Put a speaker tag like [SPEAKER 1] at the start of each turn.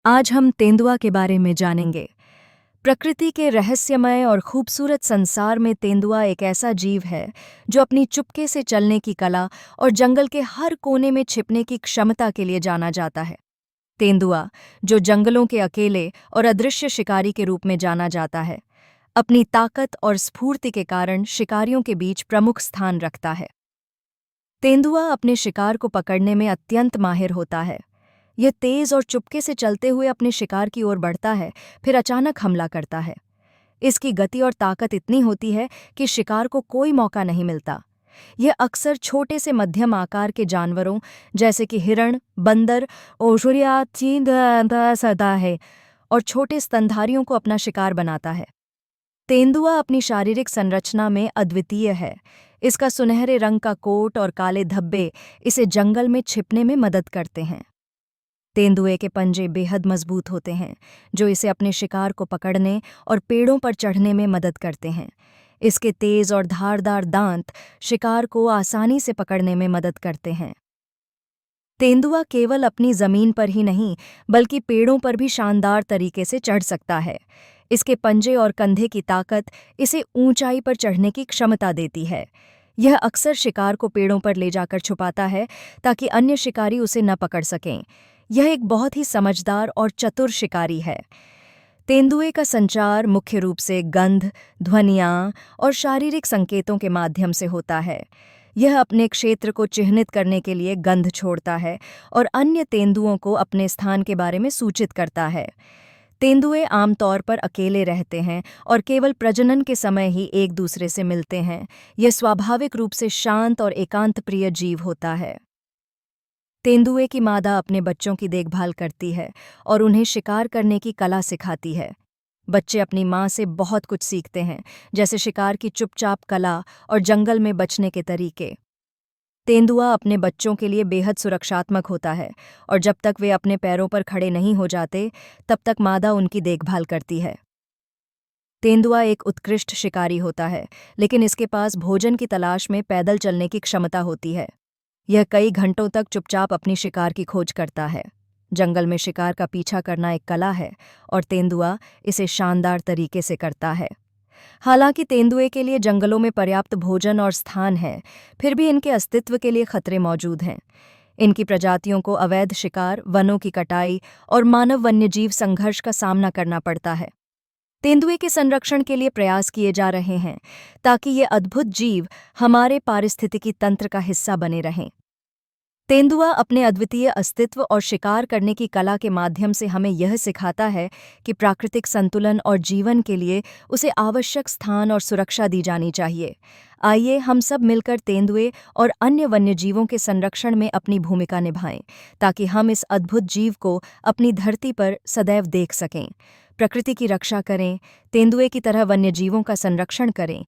[SPEAKER 1] आज हम तेंदुआ के बारे में जानेंगे। प्रकृति के रहस्यमय और खूबसूरत संसार में तेंदुआ एक ऐसा जीव है जो अपनी चुपके से चलने की कला और जंगल के हर कोने में छिपने की क्षमता के लिए जाना जाता है। तेंदुआ, जो जंगलों के अकेले और अदृश्य शिकारी के रूप में जाना जाता है, अपनी ताकत और स्फूर्ति के कारण शिकारियों के बीच प्रमुख स्थान रखता है। तेंदुआ अपने शिकार को पकड़ने में अत्यंत माहिर होता है। यह तेज और चुपके से चलते हुए अपने शिकार की ओर बढ़ता है, फिर अचानक हमला करता है। इसकी गति और ताकत इतनी होती है कि शिकार को कोई मौका नहीं मिलता। यह अक्सर छोटे से मध्यम आकार के जानवरों जैसे कि हिरण, बंदर, ओशुरिया सदा है और छोटे स्तनधारियों को अपना शिकार बनाता है। तेंदुआ अपनी शारीरिक संरचना में अद्वितीय है। इसका सुनहरे रंग का कोट और काले धब्बे इसे जंगल में छिपने में मदद करते हैं। तेंदुए के पंजे बेहद मजबूत होते हैं, जो इसे अपने शिकार को पकड़ने और पेड़ों पर चढ़ने में मदद करते हैं। इसके तेज और धारदार दांत शिकार को आसानी से पकड़ने में मदद करते हैं। तेंदुआ केवल अपनी जमीन पर ही नहीं, बल्कि पेड़ों पर भी शानदार तरीके से चढ़ सकता है। इसके पंजे और कंधे की ताकत इसे ऊंचाई पर चढ़ने की क्षमता देती है। यह अक्सर शिकार को पेड़ों पर ले जाकर छुपाता है ताकि अन्य शिकारी उसे न पकड़ सकें। यह एक बहुत ही समझदार और चतुर शिकारी है। तेंदुए का संचार मुख्य रूप से गंध, ध्वनियाँ और शारीरिक संकेतों के माध्यम से होता है। यह अपने क्षेत्र को चिह्नित करने के लिए गंध छोड़ता है और अन्य तेंदुओं को अपने स्थान के बारे में सूचित करता है। तेंदुए आमतौर पर अकेले रहते हैं और केवल प्रजनन के समय ही एक दूसरे से मिलते हैं। यह स्वाभाविक रूप से शांत और एकांत प्रिय जीव होता है। तेंदुए की मादा अपने बच्चों की देखभाल करती है और उन्हें शिकार करने की कला सिखाती है। बच्चे अपनी माँ से बहुत कुछ सीखते हैं, जैसे शिकार की चुपचाप कला और जंगल में बचने के तरीके। तेंदुआ अपने बच्चों के लिए बेहद सुरक्षात्मक होता है और जब तक वे अपने पैरों पर खड़े नहीं हो जाते, तब तक मादा उनकी देखभाल करती है। तेंदुआ एक उत्कृष्ट शिकारी होता है, लेकिन इसके पास भोजन की तलाश में पैदल चलने की क्षमता होती है। यह कई घंटों तक चुपचाप अपनी शिकार की खोज करता है। जंगल में शिकार का पीछा करना एक कला है और तेंदुआ इसे शानदार तरीके से करता है। हालांकि तेंदुए के लिए जंगलों में पर्याप्त भोजन और स्थान है, फिर भी इनके अस्तित्व के लिए खतरे मौजूद हैं। इनकी प्रजातियों को अवैध शिकार, वनों की कटाई और मानव वन्यजीव संघर्ष का सामना करना पड़ता है। तेंदुए के संरक्षण के लिए प्रयास किए जा रहे हैं ताकि ये अद्भुत जीव हमारे पारिस्थितिकी तंत्र का हिस्सा बने रहें। तेंदुआ अपने अद्वितीय अस्तित्व और शिकार करने की कला के माध्यम से हमें यह सिखाता है कि प्राकृतिक संतुलन और जीवन के लिए उसे आवश्यक स्थान और सुरक्षा दी जानी चाहिए। आइए हम सब मिलकर तेंदुए और अन्य वन्यजीवों के संरक्षण में अपनी भूमिका निभाएं, ताकि हम इस अद्भुत जीव को अपनी धरती पर सदैव देख सकें। प्रकृति की रक्षा करें, तेंदुए की तरह वन्यजीवों का संरक्षण करें